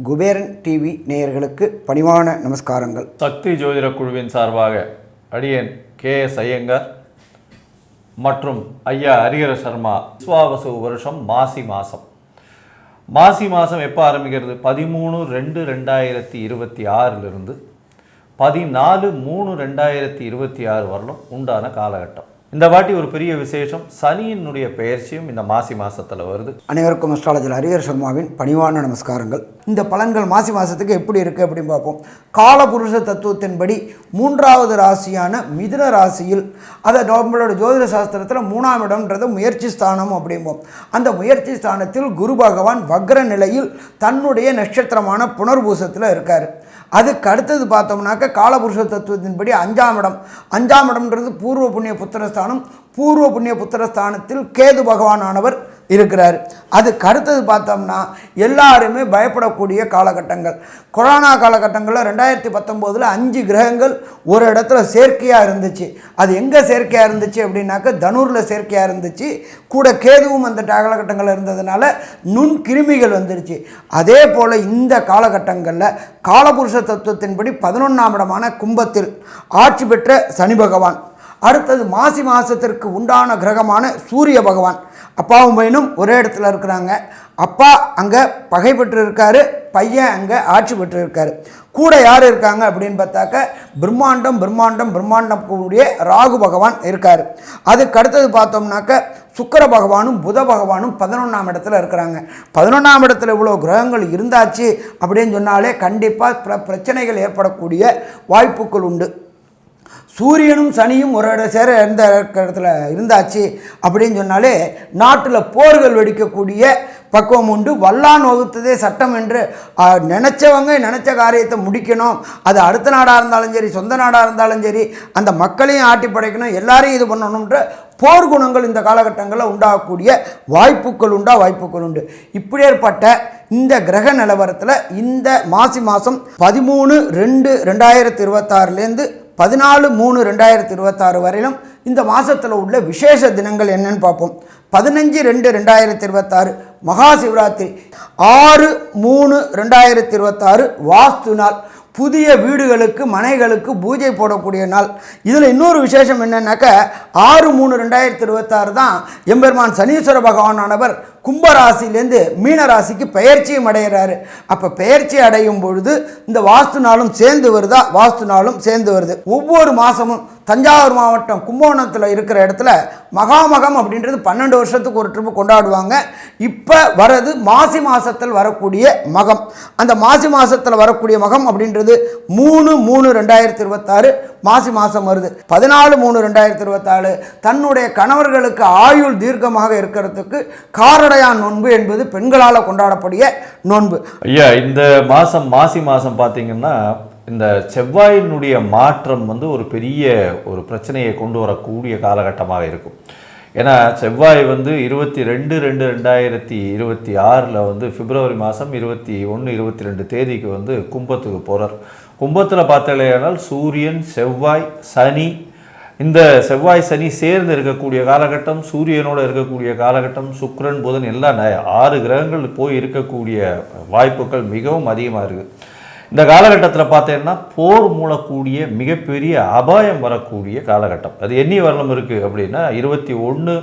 Kuberan TV நேயர்களுக்கு பணிவான நமஸ்காரங்கள். சக்தி ஜோதிட குழுவின் சார்பாக அடியேன் KS ஐயங்கார் மற்றும் ஐயா ஹரிஹர சர்மா விஸ்வாவசு வருஷம் மாசி மாதம் எப்போ ஆரம்பிக்கிறது? 13/2/2026 14/3/2026 வரலும் உண்டான காலகட்டம். இந்த வாட்டி ஒரு பெரிய விசேஷம், சனியினுடைய பெயர்ச்சியும் இந்த மாசி மாதத்தில் வருது. அனைவருக்கும் அஸ்ட்ராலஜர் ஹரிஹர சர்மாவின் பணிவான நமஸ்காரங்கள். இந்த பலன்கள் மாசி மாதத்துக்கு எப்படி இருக்குது அப்படின்னு பார்ப்போம். காலபுருஷ தத்துவத்தின்படி 3வது ராசியான மிதுன ராசியில், அதை நம்மளோட ஜோதிட சாஸ்திரத்தில் 3ஆம் இடம்ன்றது முயற்சி ஸ்தானம் அப்படிம்போம். அந்த முயற்சி ஸ்தானத்தில் குரு பகவான் வக்ர நிலையில் தன்னுடைய நட்சத்திரமான புனர்பூசத்தில் இருக்கார். அதுக்கு அடுத்தது பார்த்தோம்னாக்க காலபுருஷ தத்துவத்தின்படி 5ஆம் இடம்ன்றது பூர்வ புண்ணிய புத்திரஸ்தானம். பூர்வ புண்ணிய புத்திரஸ்தானத்தில் கேது பகவான் ஆனவர் இருக்கிறார். அதுக்கு அடுத்தது பார்த்தோம்னா எல்லாருமே பயப்படக்கூடிய காலகட்டங்கள். கொரோனா காலகட்டங்களில் 2019 5 கிரகங்கள் ஒரு இடத்துல செயற்கையாக இருந்துச்சு. அது எங்கே செயற்கையாக இருந்துச்சு அப்படின்னாக்க தனுரில் செயற்கையாக இருந்துச்சு. கூட கேதுவும் அந்த காலகட்டங்களில் இருந்ததுனால நுண்கிருமிகள் வந்துருச்சு. அதே போல் இந்த காலகட்டங்களில் காலபுருஷ தத்துவத்தின்படி 11ஆம் இடமான கும்பத்தில் ஆட்சி பெற்ற சனி பகவான், அடுத்தது மாசி மாதத்திற்கு உண்டான கிரகமான சூரிய பகவான், அப்பாவும் பையனும் ஒரே இடத்துல இருக்கிறாங்க. அப்பா அங்கே பகை பெற்று இருக்காரு, பையன் அங்கே ஆட்சி பெற்று இருக்காரு. கூட யார் இருக்காங்க அப்படின்னு பார்த்தாக்க பிரம்மாண்டம் கூடிய ராகு பகவான் இருக்கார். அதுக்கு அடுத்தது பார்த்தோம்னாக்க சுக்கிர பகவானும் புத பகவானும் 11ஆம் இடத்துல இருக்கிறாங்க. 11ஆம் இடத்துல இவ்வளோ கிரகங்கள் இருந்தாச்சு அப்படின்னு சொன்னாலே கண்டிப்பாக பிரச்சனைகள் ஏற்படக்கூடிய வாய்ப்புகள் உண்டு. சூரியனும் சனியும் ஒரு சேர எந்த இடத்துல இருந்தாச்சு அப்படின்னு சொன்னாலே நாட்டில் போர்கள் வெடிக்கக்கூடிய பக்குவம் உண்டு. வல்லான் வகுத்ததே சட்டம் என்று நினச்சவங்க நினச்ச காரியத்தை முடிக்கணும். அது அடுத்த நாடாக இருந்தாலும் சரி, சொந்த நாடாக இருந்தாலும் சரி, அந்த மக்களையும் ஆட்டி படைக்கணும், எல்லாரையும் இது பண்ணணுன்ற போர் குணங்கள் இந்த காலகட்டங்களில் உண்டாகக்கூடிய வாய்ப்புகள் உண்டு. இப்படி ஏற்பட்ட இந்த கிரக நிலவரத்தில் இந்த மாசி மாதம் 13/2/2026 14/3/2026 வரையிலும் இந்த மாதத்தில் உள்ள விசேஷ தினங்கள் என்னன்னு பார்ப்போம். 15/2/2026 மகா சிவராத்திரி, 6/3/2026 வாஸ்து நாள், புதிய வீடுகளுக்கு மனைகளுக்கு பூஜை போடக்கூடிய நாள். இதில் இன்னொரு விசேஷம் என்னன்னாக்க 6/3/2026 தான் எம்பெருமான் சனீஸ்வர பகவானானவர் கும்பராசிலேருந்து மீன ராசிக்கு பெயர்ச்சியும் அடைகிறாரு. அப்போ பெயர்ச்சி அடையும் பொழுது இந்த வாஸ்து நாளும் சேர்ந்து வருது. ஒவ்வொரு மாதமும் தஞ்சாவூர் மாவட்டம் கும்பகோணத்தில் இருக்கிற இடத்துல மகாமகம் அப்படின்றது 12 வருஷத்துக்கு ஒரு ட்ரிப்பு கொண்டாடுவாங்க. இப்போ வரது மாசி மாதத்தில் வரக்கூடிய மகம். அந்த மாசி மாதத்தில் வரக்கூடிய மகம் அப்படின்றது 3/3/2026 மாசி மாதம் வருது. 14/3/2026 தன்னுடைய கணவர்களுக்கு ஆயுள் தீர்க்கமாக இருக்கிறதுக்கு காரடையான் நோன்பு என்பது பெண்களால் கொண்டாடக்கூடிய நோன்பு. ஐயா, இந்த மாசி மாதம் பார்த்தீங்கன்னா இந்த செவ்வாயினுடைய மாற்றம் ஒரு பெரிய ஒரு பிரச்சனையை கொண்டு வரக்கூடிய காலகட்டமாக இருக்கும். ஏன்னா செவ்வாய் 22/2/2026 பிப்ரவரி மாதம் 21-22 தேதிக்கு கும்பத்துக்கு போகிறார். கும்பத்தில் பார்த்தீங்கன்னா சூரியன், செவ்வாய், சனி, இந்த செவ்வாய் சனி சேர்ந்து இருக்கக்கூடிய காலகட்டம், சூரியனோடு இருக்கக்கூடிய காலகட்டம், சுக்கிரன் புதன் எல்லாம் 6 கிரகங்கள் போய் இருக்கக்கூடிய வாய்ப்புகள் மிகவும் அதிகமாக இருக்குது. இந்த காலகட்டத்தில் பார்த்தீங்கன்னா போர் மூலக்கூடிய மிகப்பெரிய அபாயம் வரக்கூடிய காலகட்டம். அது எண்ணி வரலும் இருக்குது அப்படின்னா 21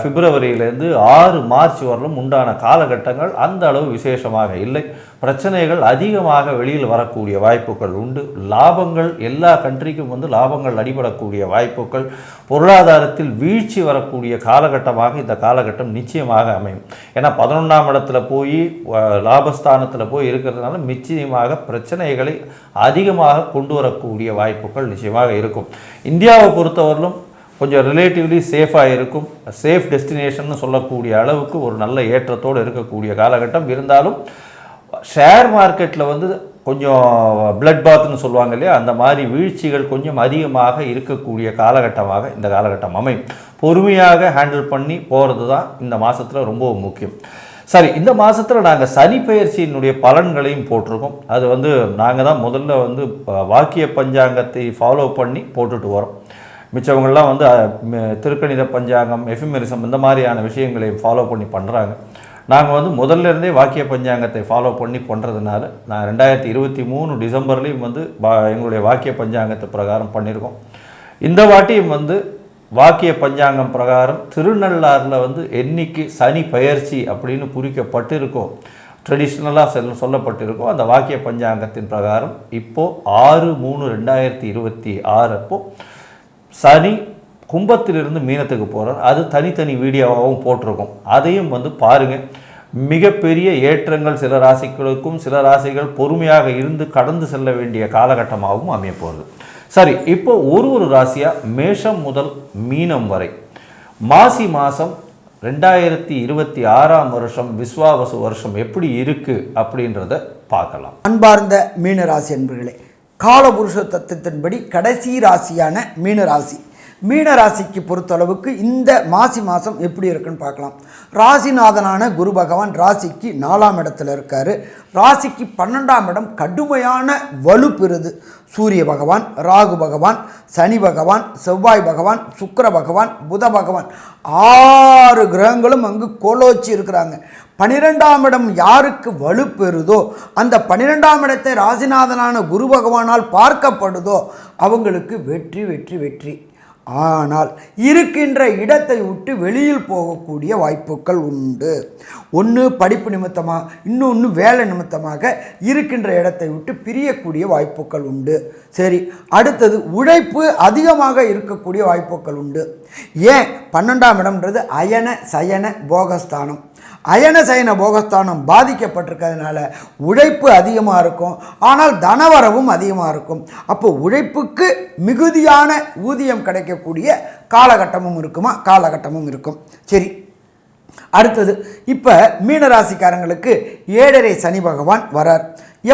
பிப்ரவரியிலேருந்து 6 மார்ச் வரலும் உண்டான காலகட்டங்கள் அந்த அளவு விசேஷமாக இல்லை. பிரச்சனைகள் அதிகமாக வெளியில் வரக்கூடிய வாய்ப்புகள் உண்டு. லாபங்கள் எல்லா கண்ட்ரிக்கும் லாபங்கள் அடிபடக்கூடிய வாய்ப்புகள், பொருளாதாரத்தில் வீழ்ச்சி வரக்கூடிய காலகட்டமாக இந்த காலகட்டம் நிச்சயமாக அமையும். ஏன்னா 11ஆம் இடத்துல போய் லாபஸ்தானத்தில் போய் இருக்கிறதுனால நிச்சயமாக பிரச்சனைகளை அதிகமாக கொண்டு வரக்கூடிய வாய்ப்புகள் நிச்சயமாக இருக்கும். இந்தியாவை பொறுத்தவரையிலும் கொஞ்சம் ரிலேட்டிவ்லி சேஃபாக இருக்கும். சேஃப் டெஸ்டினேஷன் சொல்லக்கூடிய அளவுக்கு ஒரு நல்ல ஏற்றத்தோடு இருக்கக்கூடிய காலகட்டம். இருந்தாலும் ஷேர் மார்க்கெட்டில் கொஞ்சம் பிளட் பாத்னு சொல்லுவாங்க இல்லையா, அந்த மாதிரி வீழ்ச்சிகள் கொஞ்சம் அதிகமாக இருக்கக்கூடிய காலகட்டமாக இந்த காலகட்டம் அமையும். பொறுமையாக ஹேண்டில் பண்ணி போகிறது தான் இந்த மாதத்தில் ரொம்ப முக்கியம். சரி, இந்த மாதத்தில் நாங்கள் சனி பெயர்ச்சியினுடைய பலன்களையும் போட்டிருக்கோம். அது நாங்கள் தான் முதல்ல வாக்கிய பஞ்சாங்கத்தை ஃபாலோ பண்ணி போட்டுட்டு வரோம். மிச்சவங்கள்லாம் வந்து திருக்கணித பஞ்சாங்கம், எஃபிமெரிசம் இந்த மாதிரியான விஷயங்களை ஃபாலோ பண்ணி பண்ணுறாங்க. நாங்கள் வந்து முதல்ல இருந்தே வாக்கிய பஞ்சாங்கத்தை ஃபாலோ பண்ணி பண்ணுறதுனால நான் 2023 டிசம்பர்லேயும் வந்து எங்களுடைய வாக்கிய பஞ்சாங்கத்தை பிரகாரம் பண்ணியிருக்கோம். இந்த வாட்டியும் வந்து வாக்கிய பஞ்சாங்கம் பிரகாரம் திருநள்ளாறில் வந்து என்னைக்கு சனி பெயர்ச்சி அப்படின்னு குறிக்கப்பட்டிருக்கோ, ட்ரெடிஷ்னலாக சொல்லப்பட்டிருக்கோ, அந்த வாக்கிய பஞ்சாங்கத்தின் பிரகாரம் இப்போது 6/3/2026 அப்போ சனி கும்பத்திலிருந்து மீனத்துக்கு போகிறார். அது தனித்தனி வீடியோவாகவும் போட்டிருக்கோம். அதையும் வந்து பாருங்கள். மிகப்பெரிய ஏற்றங்கள் சில ராசிகளுக்கும், சில ராசிகள் பொறுமையாக இருந்து கடந்து செல்ல வேண்டிய காலகட்டமாகவும் அமைய போகிறது. சரி, இப்போ ஒரு ராசியாக மேஷம் முதல் மீனம் வரை மாசி மாதம் 2026ஆம் வருஷம் விஸ்வாவசு வருஷம் எப்படி இருக்குது அப்படின்றத பார்க்கலாம். அன்பார்ந்த மீனராசி என்பர்களே, காலபுருஷ தத்துவத்தின்படி கடைசி ராசியான மீனராசி. மீனராசிக்கு பொறுத்தளவுக்கு இந்த மாசி மாதம் எப்படி இருக்குன்னு பார்க்கலாம். ராசிநாதனான குரு பகவான் ராசிக்கு 4ஆம் இடத்துல இருக்கார். ராசிக்கு 12ஆம் இடம் கடுமையான வலு பெறுது. சூரிய பகவான், ராகு பகவான், சனி பகவான், செவ்வாய் பகவான், சுக்கிர பகவான், புத பகவான் 6 கிரகங்களும் அங்கு கோலோச்சி இருக்கிறாங்க. 12ஆம் இடம் யாருக்கு வலு பெறுதோ, அந்த 12ஆம் இடத்தை ராசிநாதனான குரு பகவானால் பார்க்கப்படுதோ அவங்களுக்கு வெற்றி வெற்றி வெற்றி. ஆனால் இருக்கின்ற இடத்தை விட்டு வெளியில் போகக்கூடிய வாய்ப்புகள் உண்டு. ஒன்று படிப்பு நிமித்தமாக, இன்னொன்று வேலை நிமித்தமாக இருக்கின்ற இடத்தை விட்டு பிரியக்கூடிய வாய்ப்புகள் உண்டு. சரி, அடுத்தது உழைப்பு அதிகமாக இருக்கக்கூடிய வாய்ப்புகள் உண்டு. ஏன் 12ஆம் இடம்ன்றது அயன சயன போகஸ்தானம். அயன சயன போகஸ்தானம் பாதிக்கப்பட்டிருக்கிறதுனால உழைப்பு அதிகமாக இருக்கும், ஆனால் தனவரவும் அதிகமாக இருக்கும். அப்போ உழைப்புக்கு மிகுதியான ஊதியம் கிடைக்கக்கூடிய காலகட்டமும் இருக்குமா? காலகட்டமும் இருக்கும். சரி, அடுத்தது இப்போ மீனராசிக்காரங்களுக்கு 7.5 சனி பகவான் வரார்.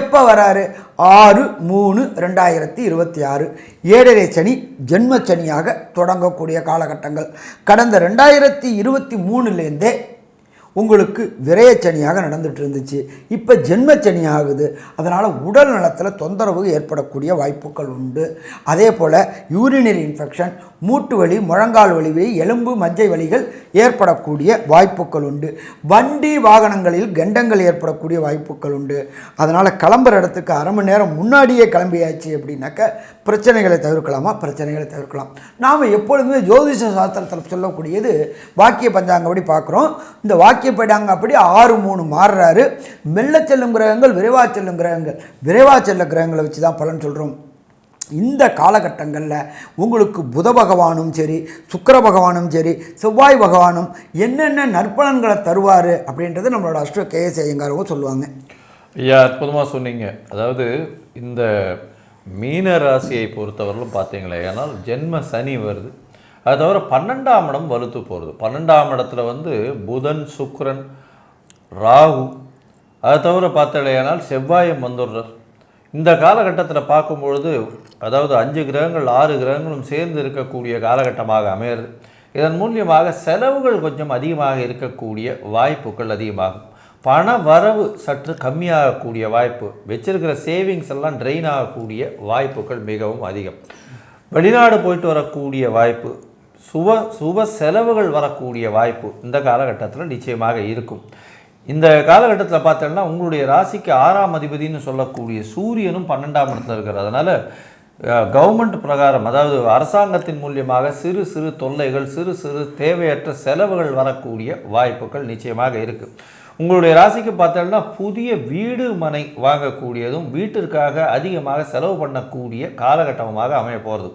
எப்போ வராரு? 6/3/2026. 7.5 சனி ஜென்மச்சனியாக தொடங்கக்கூடிய காலகட்டங்கள். கடந்த 2023லேருந்தே உங்களுக்கு விரயச்சனியாக நடந்துட்டு இருந்துச்சு. இப்போ ஜென்மச்சனி ஆகுது. அதனால் உடல் நலத்தில் தொந்தரவு ஏற்படக்கூடிய வாய்ப்புகள் உண்டு. அதே போல் யூரினரி இன்ஃபெக்ஷன், மூட்டு வலி, முழங்கால் வலி, எலும்பு மஜ்ஜை வலிகள் ஏற்படக்கூடிய வாய்ப்புகள் உண்டு. வண்டி வாகனங்களில் கண்டங்கள் ஏற்படக்கூடிய வாய்ப்புகள் உண்டு. அதனால் கிளம்புற இடத்துக்கு அரை மணி நேரம் முன்னாடியே கிளம்பியாச்சு அப்படின்னாக்க பிரச்சனைகளை தவிர்க்கலாமா? பிரச்சனைகளை தவிர்க்கலாம். நாம் எப்பொழுதுமே ஜோதிஷ சாஸ்திரத்தில் சொல்லக்கூடியது வாக்கிய பஞ்சாங்கப்படி பார்க்குறோம். இந்த வாக்கிய பஞ்சாங்கப்படி 6/3 மாறுறாரு. மெல்ல செல்லும் கிரகங்கள், விரைவாக செல்லும் கிரகங்கள், விரைவாக செல்ல கிரகங்களை வச்சு தான் பலன் சொல்கிறோம். இந்த காலகட்டங்களில் உங்களுக்கு புத பகவானும் சரி, சுக்கிர பகவானும் சரி, செவ்வாய் பகவானும் என்னென்ன நற்பலன்களை தருவார் அப்படின்றது நம்மளோட அஷ்ட கேஎஸ் ஐயங்காரவும் சொல்லுவாங்க. ஐயா, அற்புதமாக சொன்னீங்க. அதாவது இந்த மீன ராசியை பொறுத்தவரையிலும் பார்த்தீங்களே, ஆனால் ஜென்ம சனி வருது. அது தவிர 12ஆம் இடம் வலுத்து போகிறது. 12ஆம் இடத்துல வந்து புதன், சுக்கிரன், ராகு, அதை தவிர பார்த்தாலேயானால் செவ்வாயம் வந்துடுறார். இந்த காலகட்டத்தில் பார்க்கும்பொழுது அதாவது 5 கிரகங்கள் 6 கிரகங்களும் சேர்ந்து இருக்கக்கூடிய காலகட்டமாக அமையிறது. இதன் மூலியமாக செலவுகள் கொஞ்சம் அதிகமாக இருக்கக்கூடிய வாய்ப்புகள் அதிகமாகும். பண வரவு சற்று கம்மியாகக்கூடிய வாய்ப்பு, வச்சிருக்கிற சேவிங்ஸ் எல்லாம் ட்ரெயின் ஆகக்கூடிய வாய்ப்புகள் மிகவும் அதிகம். வெளிநாடு போயிட்டு வரக்கூடிய வாய்ப்பு, சுப செலவுகள் வரக்கூடிய வாய்ப்பு இந்த காலகட்டத்தில் நிச்சயமாக இருக்கும். இந்த காலகட்டத்தில் பார்த்தோம்னா உங்களுடைய ராசிக்கு 6ஆம் அதிபதினு சொல்லக்கூடிய சூரியனும் 12ஆம் இடத்துல இருக்கிறது. அதனால் கவர்மெண்ட் பிரகாரம், அதாவது அரசாங்கத்தின் மூலியமாக சிறு சிறு தொல்லைகள், சிறு சிறு தேவையற்ற செலவுகள் வரக்கூடிய வாய்ப்புகள் நிச்சயமாக இருக்குது. உங்களுடைய ராசிக்கு பார்த்தோம்னா புதிய வீடு மனை வாங்கக்கூடியதும் வீட்டிற்காக அதிகமாக செலவு பண்ணக்கூடிய காலகட்டமாக அமைய போகிறது.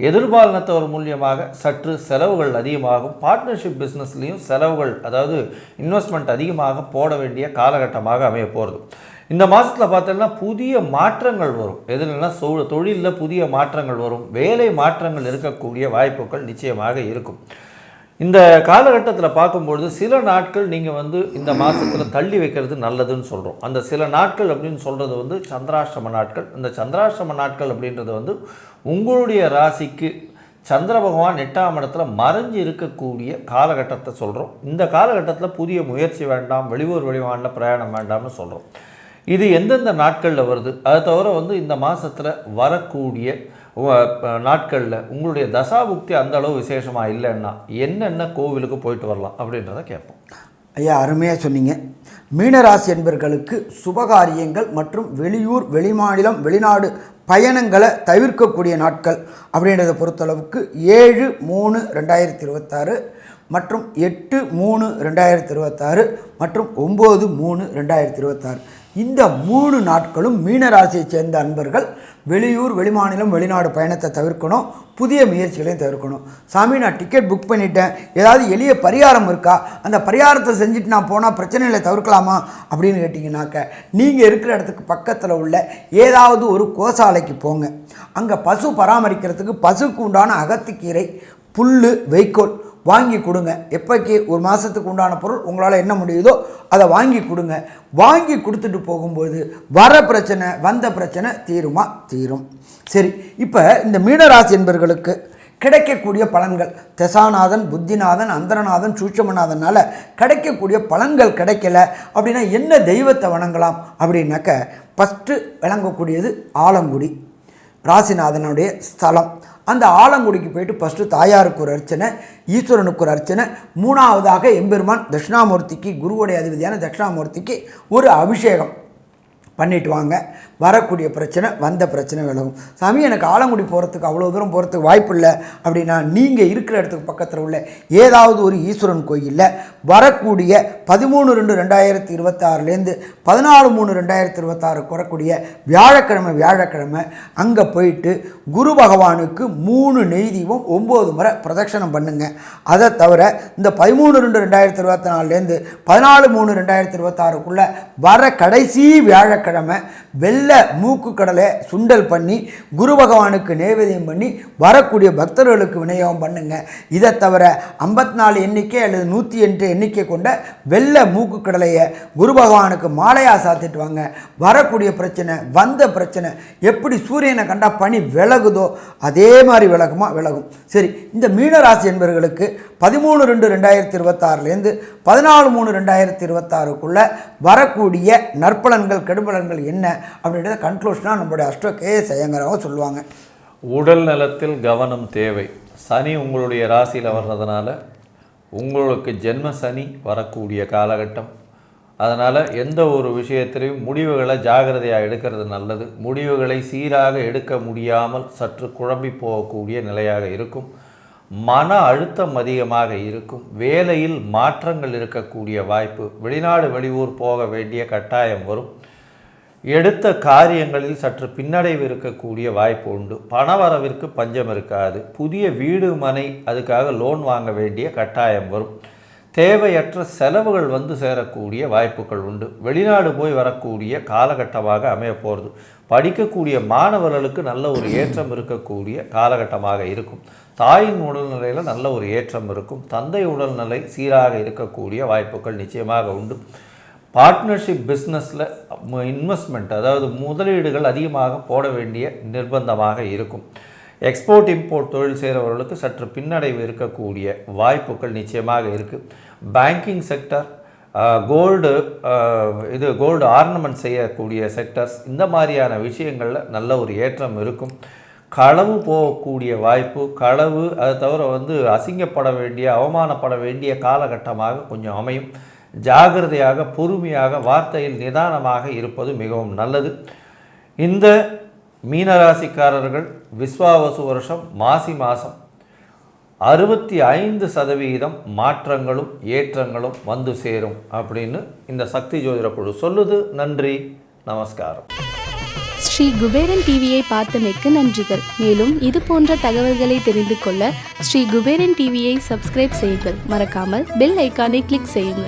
எதிர்பாலினத்தவர் மூலியமாக சற்று செலவுகள் அதிகமாகும். பார்ட்னர்ஷிப் பிஸ்னஸ்லேயும் செலவுகள், அதாவது இன்வெஸ்ட்மெண்ட் அதிகமாக போட வேண்டிய காலகட்டமாக அமைய போகிறது. இந்த மாதத்தில் பார்த்தோம்னா புதிய மாற்றங்கள் வரும். எதுனா தொழிலில் புதிய மாற்றங்கள் வரும், வேலை மாற்றங்கள் இருக்கக்கூடிய வாய்ப்புகள் நிச்சயமாக இருக்கும். இந்த காலகட்டத்தில் பார்க்கும்பொழுது சில நாட்கள் நீங்கள் வந்து இந்த மாதத்தில் தள்ளி வைக்கிறது நல்லதுன்னு சொல்கிறோம். அந்த சில நாட்கள் அப்படின்னு சொல்கிறது வந்து சந்திராஷ்டம நாட்கள். இந்த சந்திராஷ்டம நாட்கள் அப்படின்றது வந்து உங்களுடைய ராசிக்கு சந்திர பகவான் 8ஆம் இடத்துல மறைஞ்சு இருக்கக்கூடிய காலகட்டத்தை சொல்கிறோம். இந்த காலகட்டத்தில் புதிய முயற்சி வேண்டாம், வெளியூர் வெளிமாநில பிரயாணம் வேண்டாம்னு சொல்கிறோம். இது எந்தெந்த நாட்களில் வருது, அதை தவிர வந்து இந்த மாதத்தில் வரக்கூடிய நாட்களில் உங்களுடைய தசாபுக்தி அந்த அளவு விசேஷமாக இல்லைன்னா என்னென்ன கோவிலுக்கு போயிட்டு வரலாம் அப்படின்றத கேட்போம். ஐயா, அருமையாக சொன்னீங்க. மீனராசி என்பர்களுக்கு சுபகாரியங்கள் மற்றும் வெளியூர், வெளிமாநிலம், வெளிநாடு பயணங்களை தவிர்க்கக்கூடிய நாட்கள் அப்படின்றத பொறுத்தளவுக்கு 7/3/2026 மற்றும் 8/3/2026 மற்றும் 9/3/2026 இந்த 3 நாட்களும் மீனராசியை சேர்ந்த அன்பர்கள் வெளியூர், வெளிமாநிலம், வெளிநாடு பயணத்தை தவிர்க்கணும். புதிய முயற்சிகளையும் தவிர்க்கணும். சாமி, நான் டிக்கெட் புக் பண்ணிட்டேன், ஏதாவது எளிய பரிகாரம் இருக்கா, அந்த பரிகாரத்தை செஞ்சுட்டு நான் போனால் பிரச்சனைகளை தவிர்க்கலாமா அப்படின்னு கேட்டிங்கனாக்க, நீங்கள் இருக்கிற இடத்துக்கு பக்கத்தில் உள்ள ஏதாவது ஒரு கோசாலைக்கு போங்க. அங்கே பசு பராமரிக்கிறதுக்கு பசுக்கு உண்டான அகத்திக்கீரை, புல், வைக்கோல் வாங்கி கொடுங்க. எப்போக்கு ஒரு மாதத்துக்கு உண்டான பொருள் உங்களால் என்ன முடியுதோ அதை வாங்கி கொடுங்க. வாங்கி கொடுத்துட்டு போகும்போது வர பிரச்சனை, வந்த பிரச்சனை தீரும். சரி, இப்போ இந்த மீனராசி என்பவர்களுக்கு கிடைக்கக்கூடிய பலன்கள், தசாநாதன், புத்திநாதன், அந்தரநாதன், சூட்சமநாதனால் கிடைக்கக்கூடிய பலன்கள் கிடைக்கல அப்படின்னா என்ன தெய்வத்தை வணங்கலாம் அப்படின்னாக்க, ஃபஸ்ட்டு விளங்கக்கூடியது ஆலங்குடி, ராசிநாதனுடைய ஸ்தலம். அந்த ஆலங்குடிக்கு போயிட்டு ஃபஸ்ட்டு தாயாருக்கு ஒரு அர்ச்சனை, ஈஸ்வரனுக்கு ஒரு அர்ச்சனை, மூணாவதாக எம்பெருமான் தட்சிணாமூர்த்திக்கு, குருவுடைய அதிபதியான தட்சிணாமூர்த்திக்கு ஒரு அபிஷேகம் பண்ணிட்டு வாங்க. வரக்கூடிய பிரச்சனை, வந்த பிரச்சனை விலகும். சாமி, எனக்கு ஆலங்குடி போகிறதுக்கு அவ்வளோ தூரம் போகிறதுக்கு வாய்ப்பு இல்லை அப்படின்னா, நீங்கள் இருக்கிற இடத்துக்கு பக்கத்தில் உள்ள ஏதாவது ஒரு ஈஸ்வரன் கோயிலில் வரக்கூடிய 13/2/2026 14/3/2026 வரக்கூடிய வியாழக்கிழமை அங்கே போயிட்டு குரு பகவானுக்கு 3 நெய் தீபம் 9 முறை பிரதட்சணம் பண்ணுங்க. அதை தவிர இந்த 13/2/2024 14/3/2026 வர கடைசி வியாழக்கிழமை மூக்கு கடலை சுண்டல் பண்ணி குரு பகவானுக்கு நைவேத்தியம் பண்ணி வரக்கூடிய பக்தர்களுக்கு விநியோகம் பண்ணுங்க. இதை தவிர 54 எண்ணிக்கை அல்லது 108 எண்ணிக்கை கொண்ட மூக்கு கடலையை குரு பகவானுக்கு மாலையாக சாத்திட்டு வாங்க. வரக்கூடிய பிரச்சனை, வந்த பிரச்சனை எப்படி சூரியனை கண்டா பனி விலகுதோ அதே மாதிரி விலகும். சரி, இந்த மீனராசி என்பவர்களுக்கு 13/2/2026 14/3/2026 வரக்கூடிய நற்பலன்கள், கெடுபலன்கள் என்ன அப்படின்றத கன்க்ளூஷனாக நம்மளுடைய அஸ்ட்ரோ கேஎஸ் ஐயங்காரவங்க சொல்லுவாங்க. உடல் நலத்தில் கவனம் தேவை. சனி உங்களுடைய ராசியில் வர்றதுனால உங்களுக்கு ஜென்ம சனி வரக்கூடிய காலகட்டம். அதனால் எந்த ஒரு விஷயத்திலையும் முடிவுகளை ஜாகிரதையாக எடுக்கிறது நல்லது. முடிவுகளை சீராக எடுக்க முடியாமல் சற்று குழம்பி போகக்கூடிய நிலையாக இருக்கும். மன அழுத்தம் அதிகமாக இருக்கும். வேலையில் மாற்றங்கள் இருக்கக்கூடிய வாய்ப்பு. வெளிநாடு, வெளியூர் போக வேண்டிய கட்டாயம் வரும். எடுத்த காரியங்களில் சற்று பின்னடைவு இருக்கக்கூடிய வாய்ப்பு உண்டு. பணவரவிற்கு பஞ்சம் இருக்காது. புதிய வீடு, மனை, அதுக்காக லோன் வாங்க வேண்டிய கட்டாயம் வரும். தேவையற்ற செலவுகள் வந்து சேரக்கூடிய வாய்ப்புகள் உண்டு. வெளிநாடு போய் வரக்கூடிய காலகட்டமாக அமைய போகிறது. படிக்கக்கூடிய மாணவர்களுக்கு நல்ல ஒரு ஏற்றம் இருக்கக்கூடிய காலகட்டமாக இருக்கும். தாயின் உடல்நிலையில் நல்ல ஒரு ஏற்றம் இருக்கும். தந்தை உடல்நிலை சீராக இருக்கக்கூடிய வாய்ப்புகள் நிச்சயமாக உண்டு. பார்ட்னர்ஷிப் பிஸ்னஸில் இன்வெஸ்ட்மெண்ட், அதாவது முதலீடுகள் அதிகமாக போட வேண்டிய நிர்பந்தமாக இருக்கும். எக்ஸ்போர்ட் இம்போர்ட் தொழில் செய்கிறவர்களுக்கு சற்று பின்னடைவு இருக்கக்கூடிய வாய்ப்புகள் நிச்சயமாக இருக்குது. பேங்கிங் செக்டர், கோல்டு ஆர்னமெண்ட் செய்யக்கூடிய செக்டர்ஸ், இந்த மாதிரியான விஷயங்களில் நல்ல ஒரு ஏற்றம் இருக்கும். களவு போகக்கூடிய வாய்ப்பு, களவு அதை தவிர அசிங்கப்பட வேண்டிய, அவமானப்பட வேண்டிய காலகட்டமாக கொஞ்சம் அமையும். ஜாகிரதையாக, பொறுமையாக, வார்த்தையில் நிதானமாக இருப்பது மிகவும் நல்லது. இந்த மீனராசிக்காரர்கள் விஸ்வாவசு வருஷம் மாசி மாதம் 65% மாற்றங்களும் ஏற்றங்களும் வந்து சேரும் அப்படின்னு இந்த சக்தி ஜோதிட குழு சொல்லுது. நன்றி, நமஸ்காரம். ஸ்ரீ குபேரன் டிவியை பார்த்தமைக்கு நன்றிகள். மேலும் இது போன்ற தகவல்களை தெரிந்து கொள்ள ஸ்ரீ குபேரன் டிவியை சப்ஸ்கிரைப் செய்யுங்கள். மறக்காமல் பெல் ஐக்கானை கிளிக் செய்யுங்கள்.